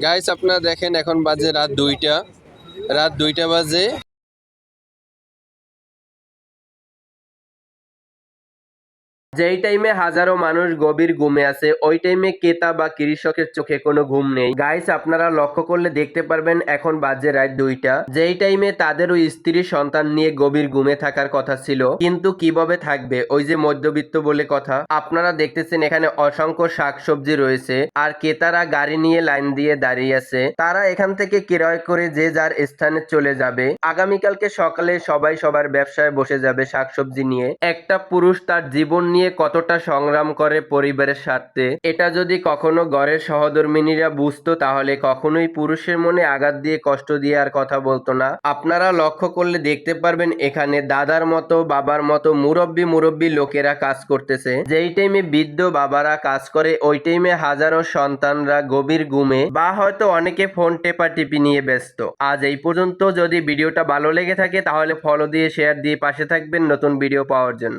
Guys আপনারা দেখেন এখন বাজে রাত দুইটা বাজে। যেই টাইমে হাজারো মানুষ গভীর ঘুমে আছে ওই টাইমে ক্রেতা বা কৃষকের চোখে কোনো ঘুম নেই। গাইস আপনারা লক্ষ্য করলে দেখতে পারবেন এখন বাজে রাত 2টা, যেই টাইমে তাদের ওই স্ত্রী সন্তান নিয়ে গভীর ঘুমে থাকার কথা ছিল, কিন্তু কিভাবে থাকবে, ওই যে মধ্যবিত্ত বলে কথা। আপনারা দেখতেছেন এখানে অসংখ্য শাকসবজি রয়েছে আর ক্রেতারা গাড়ি নিয়ে লাইন দিয়ে দাঁড়িয়ে আছে। তারা এখান থেকে ক্রয় করে যে যার স্থানে চলে যাবে। আগামীকালকে সকালে সবাই সবার ব্যবসায় বসে যাবে শাকসবজি নিয়ে। একটা পুরুষ তার জীবন নিয়ে কতটা সংগ্রাম করে পরিবারের স্বার্থে, এটা যদি কখনো ঘরের সহধর্মিণীরা বুঝতো তাহলে কখনোই পুরুষের মনে আঘাত দিয়ে কষ্ট দিয়ে আর কথা বলতো না। আপনারা লক্ষ্য করলে দেখতে পারবেন এখানে দাদার মতো বাবার মতো মুরব্বী লোকেরা কাজ করতেছে। যেই টাইমে বৃদ্ধ বাবারা কাজ করে ওই টাইমে হাজারো সন্তানরা গভীর ঘুমে বা হয়তো অনেকে ফোন টেপাটিপি নিয়ে ব্যস্ত। আজ এই পর্যন্ত। যদি ভিডিওটা ভালো লেগে থাকে তাহলে ফলো দিয়ে শেয়ার দিয়ে পাশে থাকবেন নতুন ভিডিও পাওয়ার জন্য।